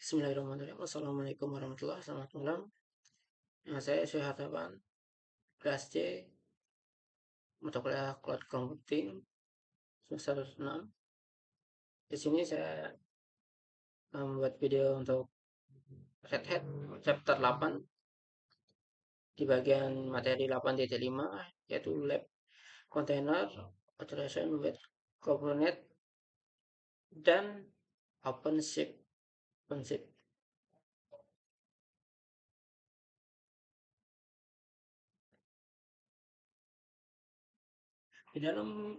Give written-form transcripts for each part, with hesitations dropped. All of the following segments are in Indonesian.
Bismillahirrahmanirrahim. Assalamualaikum warahmatullahi wabarakatuh. Selamat malam. Saya Syahataban kelas C mata kuliah Cloud Computing semester 6. Di sini saya membuat video untuk Red Hat chapter 8 di bagian materi 8.5 yaitu Lab Container Authorization with Kubernetes dan OpenShift. Di dalam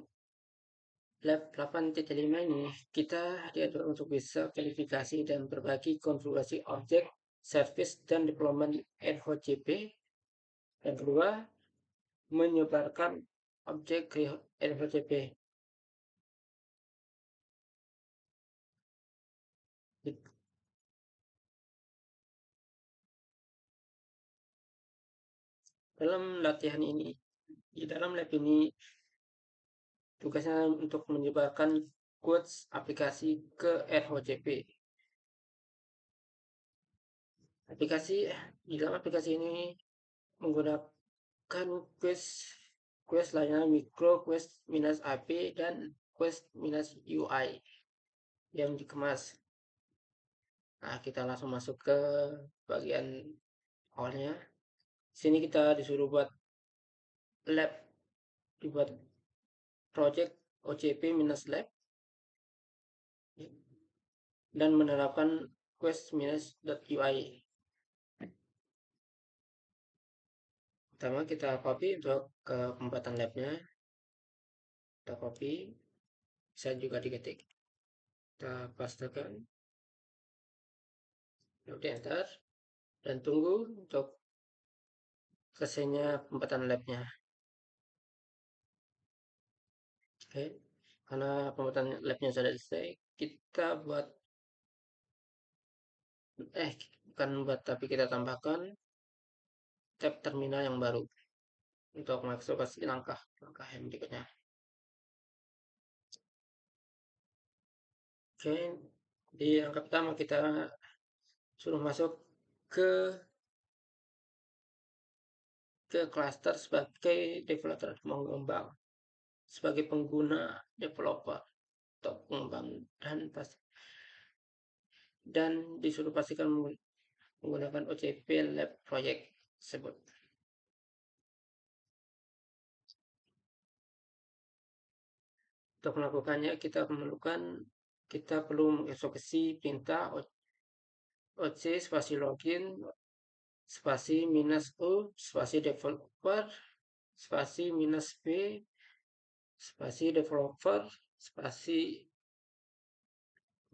Lab 8.5 ini kita diatur untuk bisa verifikasi dan berbagi konfigurasi objek, service, dan deployment RHCP. Yang kedua, menyebarkan objek ke RHCP. Di dalam lab ini tugasnya untuk menyebarkan codes aplikasi ke RHCP. Di dalam aplikasi ini menggunakan quest layanan mikro, quest minus AP, dan quest minus UI yang dikemas. Nah, kita langsung masuk ke bagian awalnya. Sini kita disuruh buat lab, dibuat project OCP-lab dan menerapkan quest-UI. Pertama kita copy untuk ke pembuatan labnya. Kita copy, bisa juga diketik. Kita pastekan, lalu enter, dan tunggu untuk selesainya pembuatan labnya. Oke, karena pembuatan labnya sudah selesai, kita buat tapi kita tambahkan tab terminal yang baru untuk mengeksekusi langkah yang berikutnya. Oke, di langkah pertama kita suruh masuk ke cluster sebagai developer mengembang, sebagai pengguna developer atau pengembang, dan disuruh pastikan menggunakan OCP Lab Project tersebut. Untuk melakukannya kita perlu mengeksekusi perintah OC spasi login spasi -u spasi developer spasi -b spasi developer spasi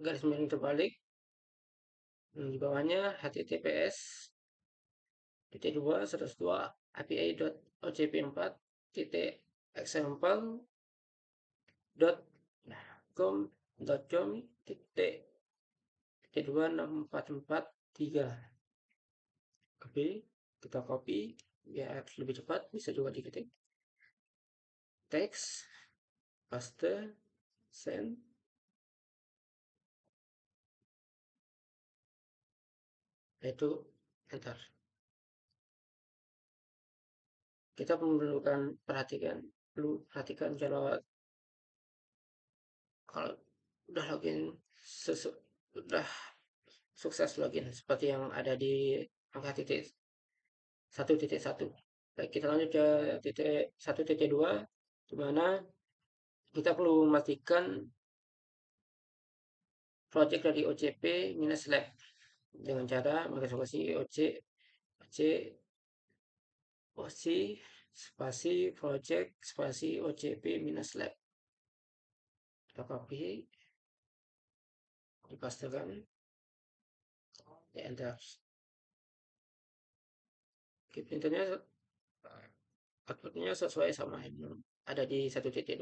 garis miring terbalik, di bawahnya https -2 api.example.com.com -26443. Oke, kita copy biar lebih cepat, bisa juga diketik. Text, paste, send. Itu enter. Kita perlu perhatikan kalau udah login sudah sukses login seperti yang ada di angka titik 1.1. Baik, kita lanjut ke titik 1.2, di mana kita perlu memastikan project dari OCP-lab dengan cara mengeksekusi OC spasi project spasi OCP-lab. Kita copy, dipastekan, di enter. Outputnya sesuai sama yang ada di 1.2.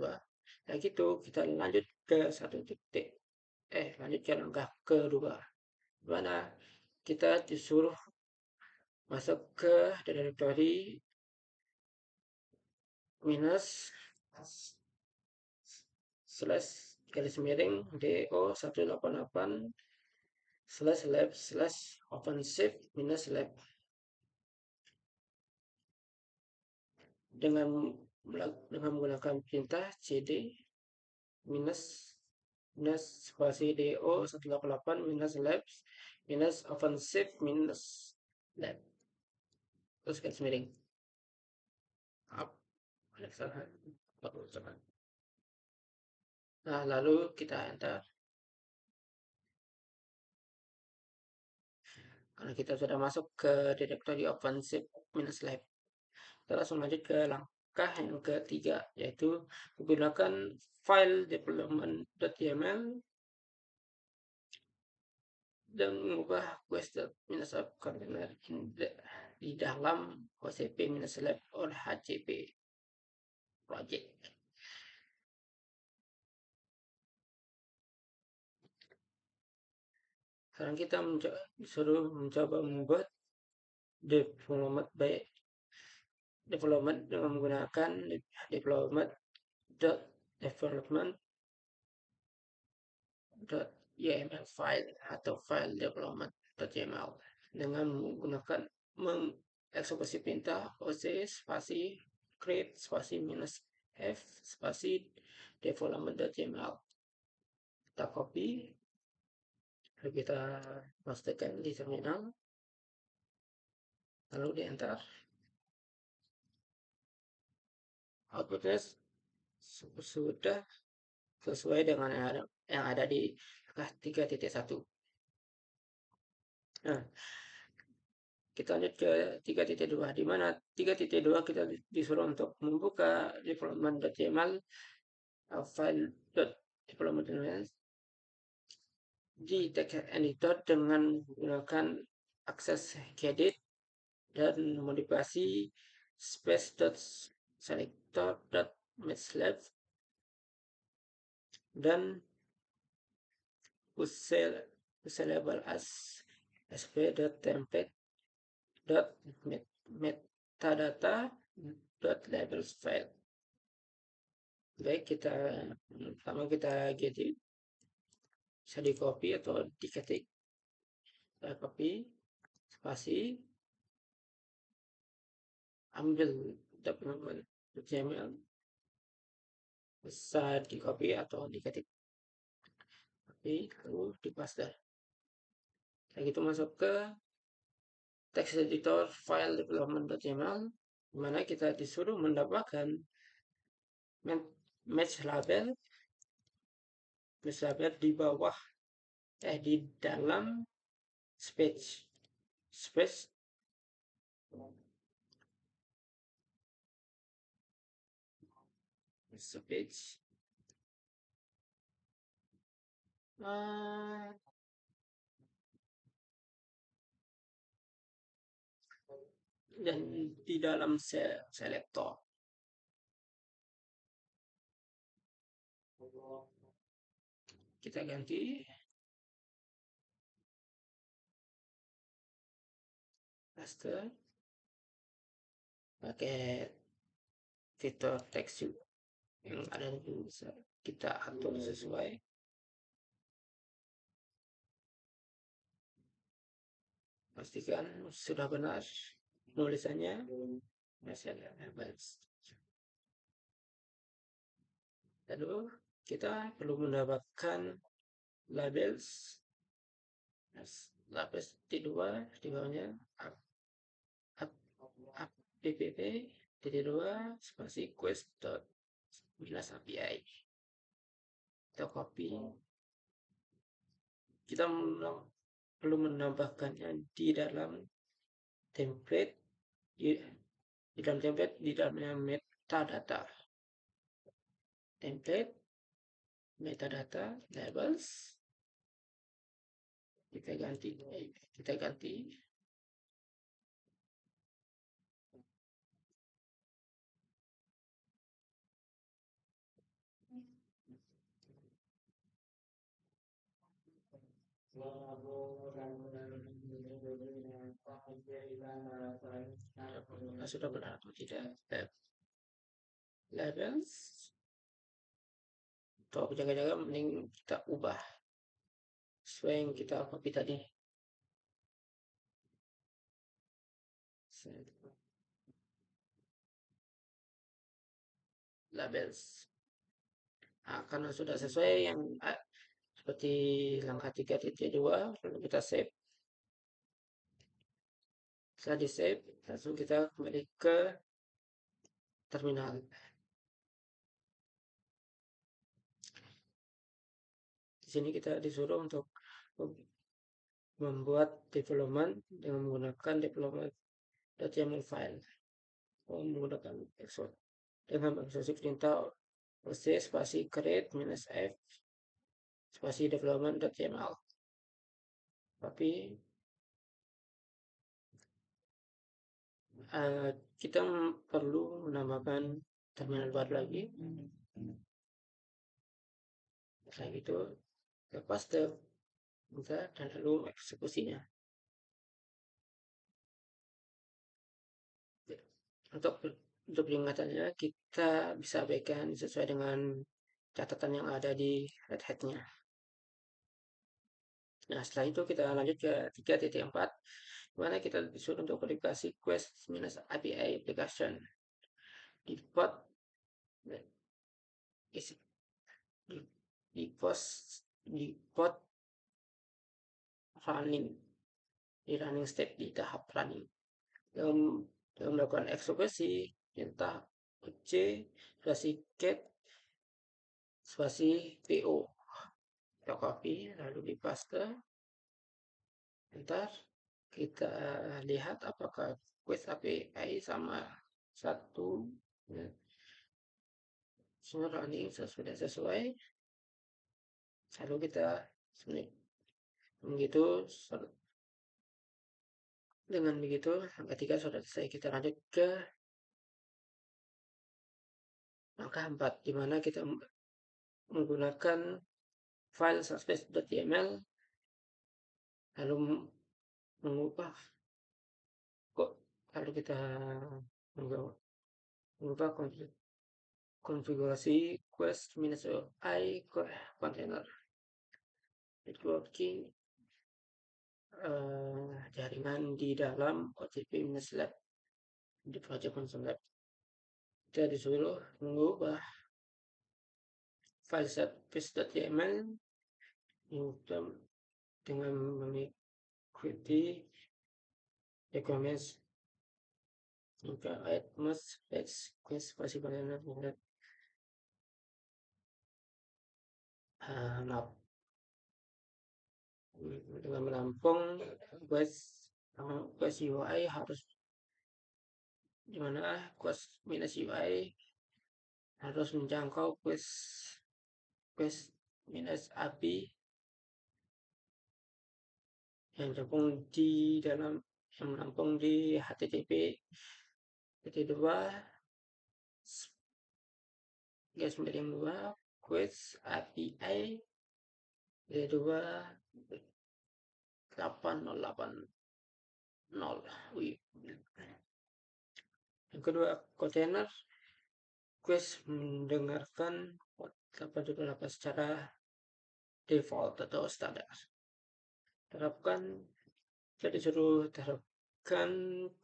Nah gitu, kita lanjut ke lanjut ke langkah kedua, dimana kita disuruh masuk ke directory // do188 slash lab slash OpenShift minus lab. Dengan menggunakan perintah cd minus spasi do 188 minus labs minus OpenShift minus lab, terus garis miring up. Nah, lalu kita enter. Karena kita sudah masuk ke directory OpenShift minus lab, kita langsung lanjut ke langkah yang ketiga, yaitu menggunakan file development.yml dan mengubah quest.minus container di dalam OCP minus lab or HCP project. Sekarang kita disuruh mencoba membuat development dengan menggunakan development.yml file atau file development.yml dengan menggunakan mengeksekusi perintah oc spasi create spasi minus f spasi development.yml. Kita copy, lalu kita pastekan di terminal, lalu di enter. Outputnya sudah sesuai dengan yang ada di 3.1. Nah, kita lanjut ke 3.2, di mana 3.2 kita disuruh untuk membuka development.yml file.development.yml di text editor dengan menggunakan akses gedit dan modifikasi space.selector.matchlab dan usable as sp.template.metadata.labels file. Baik, pertama kita gedit, bisa di copy atau diketik. Kita copy spasi, ambil development.yml, bisa di copy atau diketik, lalu di paste. Kayak gitu masuk ke text editor file development.yml, di mana kita disuruh mendapatkan match label di bawah di dalam space dan di dalam selector. Kita ganti paste pakai fitur text yang ada di bisa kita atur sesuai. Pastikan sudah benar nulisannya. Lalu kita perlu mendapatkan labels T2 di bawahnya app.ppp.2 spasi quest.API. Kita copy, kita perlu menambahkannya di dalam template, di dalamnya metadata template metadata labels. Kita ganti sudah benar atau tidak labels, atau jaga-jaga mending kita ubah sesuai yang kita copy tadi. Labels. Nah, karena sudah sesuai yang seperti langkah 3.2, lalu kita save. Setelah di save, langsung kita kembali ke terminal. Di sini kita disuruh untuk membuat development dengan menggunakan development.yaml file, menggunakan Exo dengan menginstruksi perintah OC spasi create -f spasi development.yaml. Tapi kita perlu menambahkan terminal baru lagi. Setelah itu kita paste dan lalu eksekusinya. Untuk peringatannya kita bisa abaikan sesuai dengan catatan yang ada di Red Hat-nya. Nah, setelah itu kita lanjut ke 3.4, mana kita disuruh untuk verifikasi quest -API application di pod di pod running, di running state, di tahap running. Dalam melakukan eksekusi, perintah OC spasi get spasi PO. Kita copy lalu di paste. Ntar kita lihat apakah quest API sama satu ya. Semua running sudah sesuai. Lalu kita dengan begitu angka 3 sudah selesai. Kita lanjut ke angka 4, di mana kita menggunakan file success.yml lalu mengubah lalu kita mengubah konfigurasi quest -i container networking jaringan di dalam OTP-lab di project console lab. Kita disuruh mengubah file service.yml dengan mengikuti requirements jika add must fetch quest spasi banana dengan menampung quest UI harus dimana quest -UI harus menjangkau quest -API yang menampung di HTTP -2 quest API 2.8080. Yang kedua, kontainer quest mendengarkan 8.8 secara default atau standar. Kita disuruh terapkan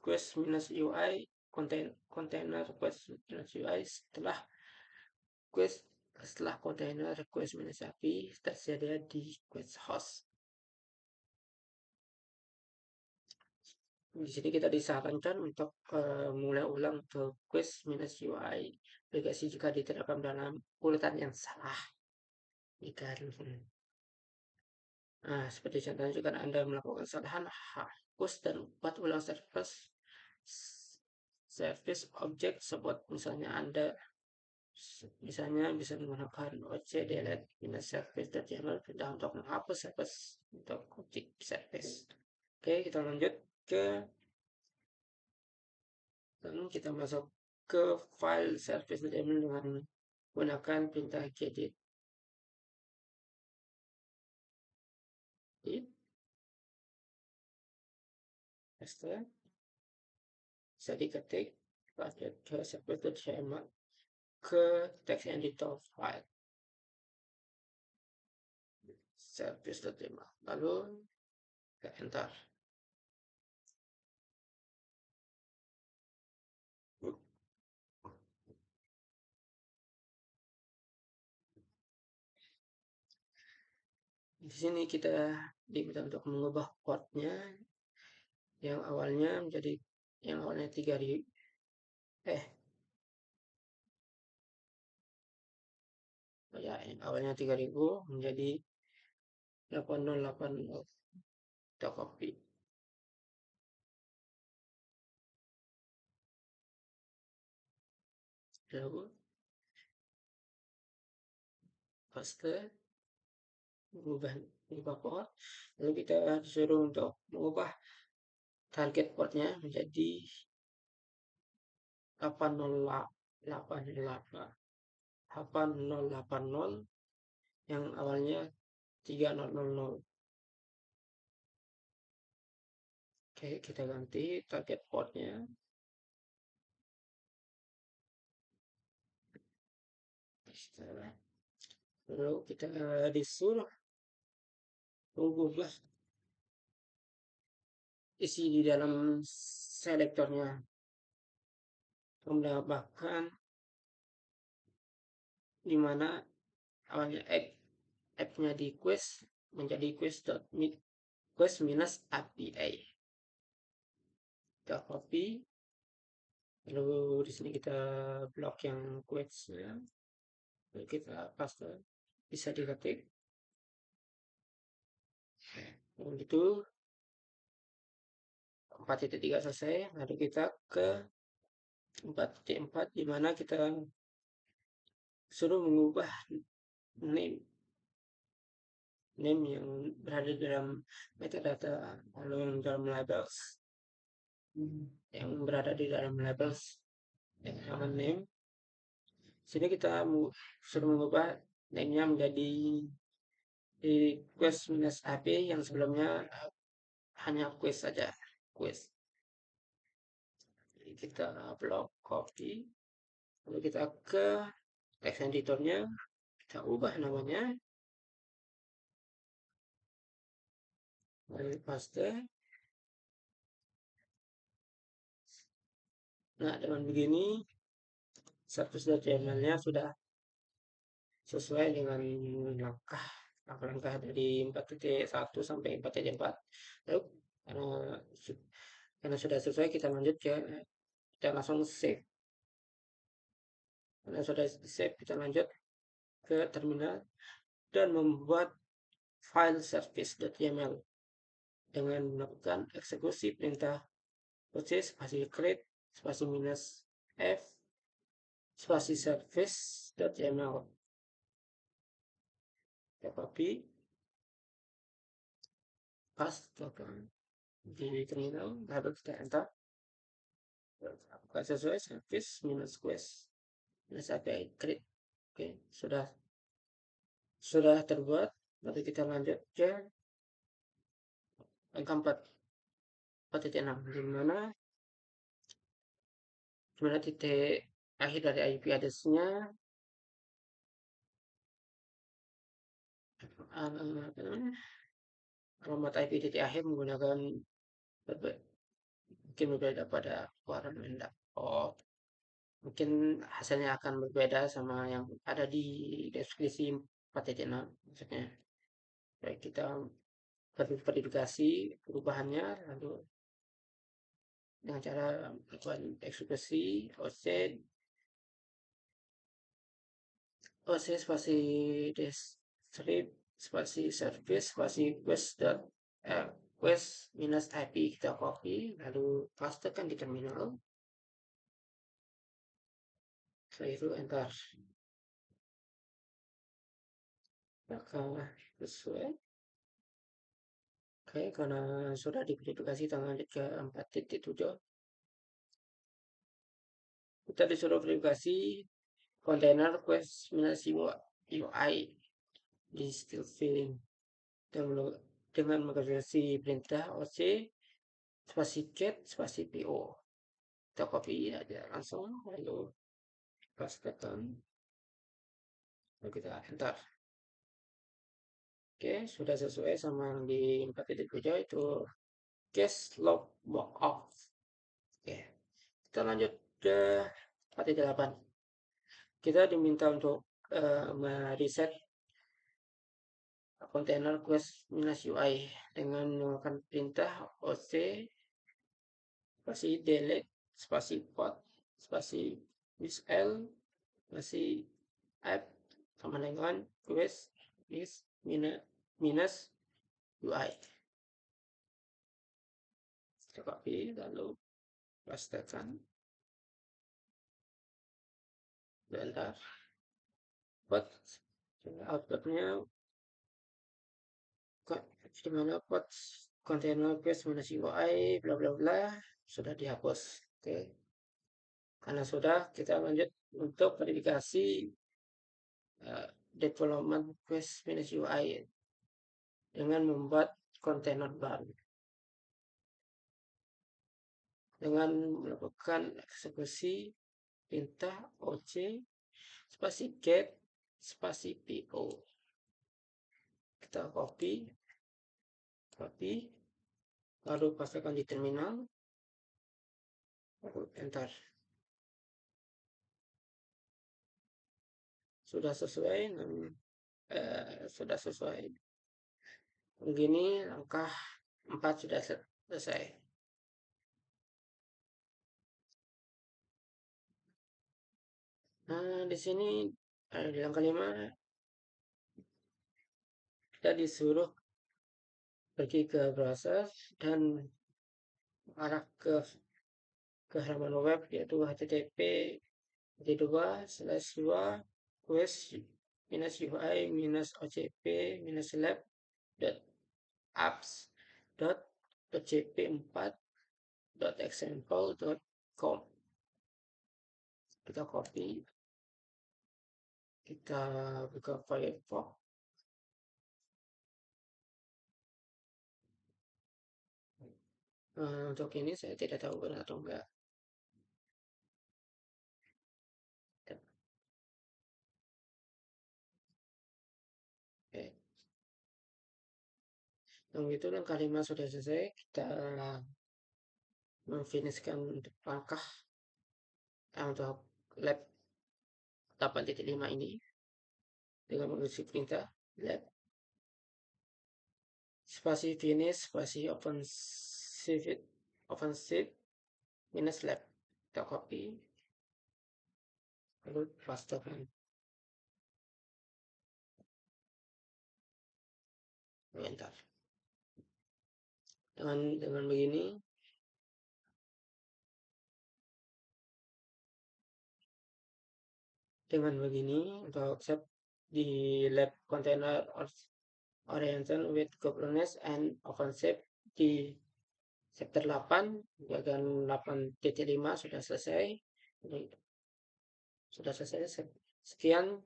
quest -UI kontainer quest -UI setelah kontainer quest -API tersedia di quest host. Di sini kita disarankan untuk mulai ulang untuk quest -UI aplikasi jika diterapkan dalam urutan yang salah. Nah, seperti contohnya jika Anda melakukan kesalahan, hapus dan buat ulang service object sebut. Misalnya Anda bisa menggunakan OC delete -service.yml perintah untuk menghapus service untuk objek service. Oke, kita lanjut ke kita masuk ke file service.yml dengan menggunakan perintah gedit. Bisa diketik pakai ke service.yml ke text editor file. service.yml, lalu kita enter. Di sini kita diminta untuk mengubah portnya yang awalnya 3000 yang awalnya 3000 menjadi 8080. Kita copy, lalu paste, mengubah port, lalu kita disuruh untuk mengubah target portnya menjadi 8080 yang awalnya 3000. Oke, kita ganti target portnya. Lalu kita disuruh mengubah isi di dalam selektornya, menambahkan di mana awalnya app-nya di quest menjadi quest minus API. Kita copy, lalu di sini kita blok yang quest-nya, lalu kita paste, bisa diketik. Begitu 4.3 selesai, lalu kita ke 4.4 di mana kita suruh mengubah name yang berada dalam metadata, lalu yang dalam labels, yang berada di dalam labels nama name. Sini kita suruh mengubah name-nya menjadi di quest minus AP yang sebelumnya hanya quest saja, quest. Jadi kita blok, copy, lalu kita ke text editornya, kita ubah namanya, lalu paste. Nah, dengan begini service.yml-nya sudah sesuai dengan langkah dari 4.1 sampai 4.4. Lalu karena sudah sesuai, kita lanjut kita langsung save. Karena sudah save, kita lanjut ke terminal dan membuat file service.yml dengan melakukan eksekusi perintah spasi create spasi minus f spasi service.yml. Kita copy, paste di terminal, lalu kita enter. Apakah sesuai? Service minus quest minus API create. Oke, sudah terbuat. Lalu kita lanjut ke angka 4.6, di mana titik akhir dari IP address-nya alamat IP titik akhir menggunakan mungkin berbeda pada warna mendak. Mungkin hasilnya akan berbeda sama yang ada di deskripsi 4.6 maksudnya. Baik, kita verifikasi perubahannya, lalu dengan cara melakukan eksekusi OC spasi descript spasi service spasi quest minus IP, kita copy lalu pastekan di terminal. Setelah itu enter. Apakah sesuai? Oke, karena sudah diverifikasi, kita lanjut ke 4.7. Kita disuruh verifikasi kontainer quest minus UI di still filling dengan menggunakan perintah OC spasi get spasi PO. Kita copy aja langsung, lalu pastekan, lalu kita enter. Oke, sudah sesuai sama yang di 4.7 itu case log walk off. Oke, kita lanjut ke 4.8. Kita diminta untuk mereset kontainer quest minus UI dengan menggunakan perintah oc spasi delete spasi pod spasi l spasi app sama dengan quest is minus UI. Kita copy lalu pastekan, bentar, buat outputnya dimana pot container quest minus UI bla bla bla sudah dihapus. Oke, karena sudah, kita lanjut untuk verifikasi development quest minus UI dengan membuat kontainer baru dengan melakukan eksekusi perintah oc spasi get spasi po. Kita copy lalu pastikan di terminal, lalu enter. Sudah sesuai begini. Langkah 4 sudah selesai. Nah, di sini di langkah 5 kita disuruh pergi ke browser dan arah ke halaman web, yaitu http://quest-ui-lab.apps.jp4.example.com. Kita copy, kita buka Firefox. Untuk ini saya tidak tahu benar atau enggak. Oke. Yang itu langkah 5 sudah selesai. Kita memfinishkan langkah untuk lab 8.5 ini dengan mengisi perintah lab spasi finish spasi offensive minus lab. Kita copy lalu pastekan, bentar. Dengan begini untuk set di lab container oriented with governance and offensive di chapter 8 bagian 8.5 sudah selesai. Sekian,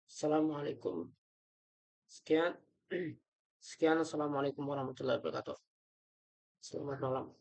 assalamualaikum. Sekian, assalamualaikum warahmatullahi wabarakatuh. Selamat malam.